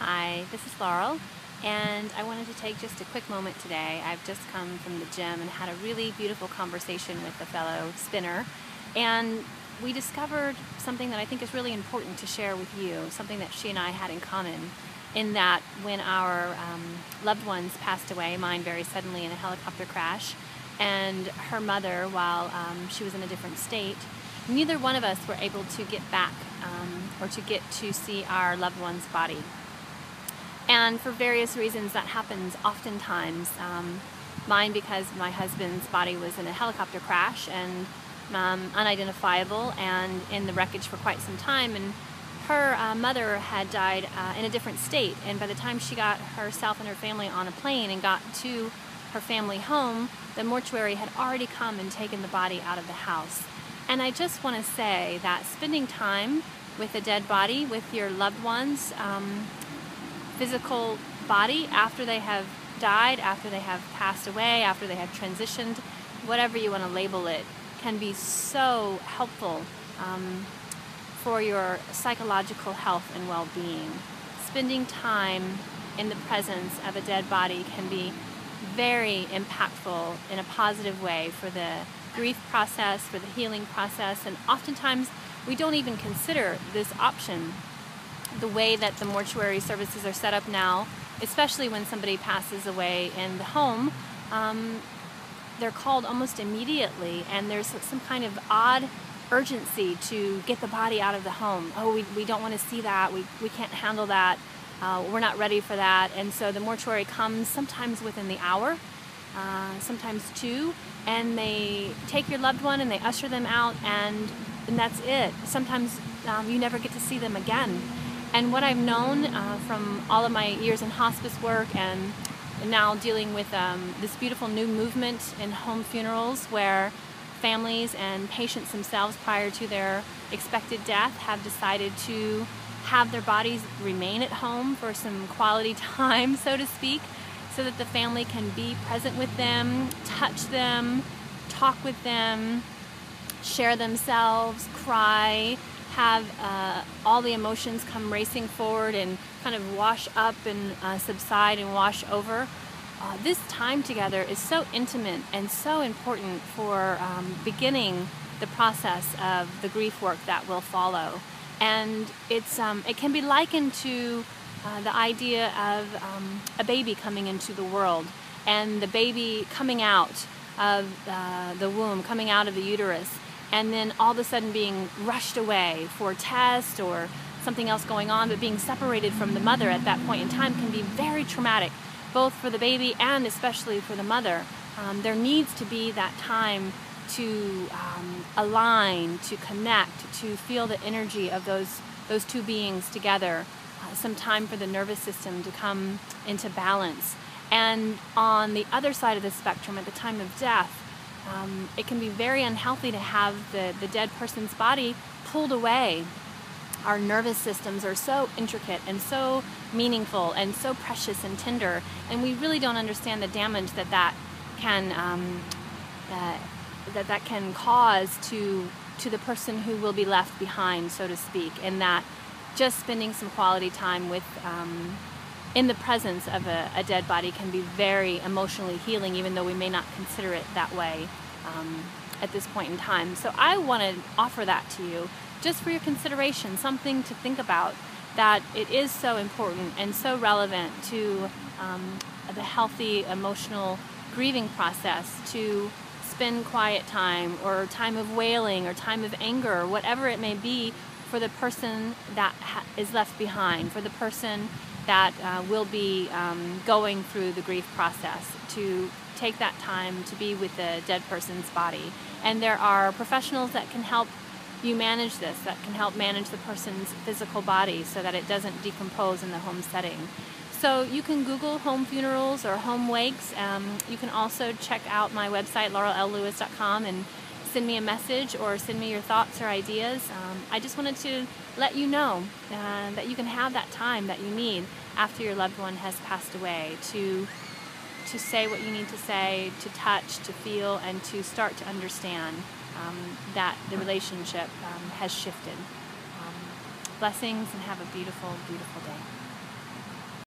Hi, this is Laurel, and I wanted to take just a quick moment today. I've just come from the gym and had a really beautiful conversation with a fellow spinner, and we discovered something that I think is really important to share with you, something that she and I had in common, in that when our loved ones passed away, mine very suddenly in a helicopter crash, and her mother while she was in a different state, neither one of us were able to get back or to get to see our loved one's body. And for various reasons that happens oftentimes. Mine because my husband's body was in a helicopter crash and unidentifiable and in the wreckage for quite some time, and her mother had died in a different state, and by the time she got herself and her family on a plane and got to her family home, the mortuary had already come and taken the body out of the house. And I just want to say that spending time with a dead body, with your loved one's physical body after they have died, after they have passed away, after they have transitioned, whatever you want to label it, can be so helpful for your psychological health and well-being. Spending time in the presence of a dead body can be very impactful in a positive way for the grief process, for the healing process, and oftentimes we don't even consider this option. The way that the mortuary services are set up now, especially when somebody passes away in the home, they're called almost immediately, and there's some kind of odd urgency to get the body out of the home. Oh, we don't want to see that, we can't handle that, we're not ready for that. And so the mortuary comes sometimes within the hour, sometimes two, and they take your loved one and they usher them out, and that's it. Sometimes you never get to see them again. And what I've known from all of my years in hospice work and now dealing with this beautiful new movement in home funerals, where families and patients themselves prior to their expected death have decided to have their bodies remain at home for some quality time, so to speak, so that the family can be present with them, touch them, talk with them, share themselves, cry, have all the emotions come racing forward and kind of wash up and subside and wash over. This time together is so intimate and so important for beginning the process of the grief work that will follow. And it can be likened to the idea of a baby coming into the world, and the baby coming out of the womb, coming out of the uterus, and then all of a sudden being rushed away for a test or something else going on, but being separated from the mother at that point in time can be very traumatic, both for the baby and especially for the mother. There needs to be that time to align, to connect, to feel the energy of those two beings together, some time for the nervous system to come into balance. And on the other side of the spectrum, at the time of death, it can be very unhealthy to have the dead person's body pulled away. Our nervous systems are so intricate and so meaningful and so precious and tender, and we really don't understand the damage that can that can cause to the person who will be left behind, so to speak. And that just spending some quality time with in the presence of a dead body can be very emotionally healing, even though we may not consider it that way at this point in time. So I want to offer that to you just for your consideration, something to think about, that it is so important and so relevant to the healthy emotional grieving process, to spend quiet time or time of wailing or time of anger or whatever it may be for the person that is left behind, for the person that will be going through the grief process, to take that time to be with the dead person's body. And there are professionals that can help you manage this, that can help manage the person's physical body so that it doesn't decompose in the home setting. So you can Google home funerals or home wakes. You can also check out my website, laurellewis.com, and send me a message or send me your thoughts or ideas. I just wanted to let you know that you can have that time that you need after your loved one has passed away to say what you need to say, to touch, to feel, and to start to understand that the relationship has shifted. Blessings, and have a beautiful, beautiful day.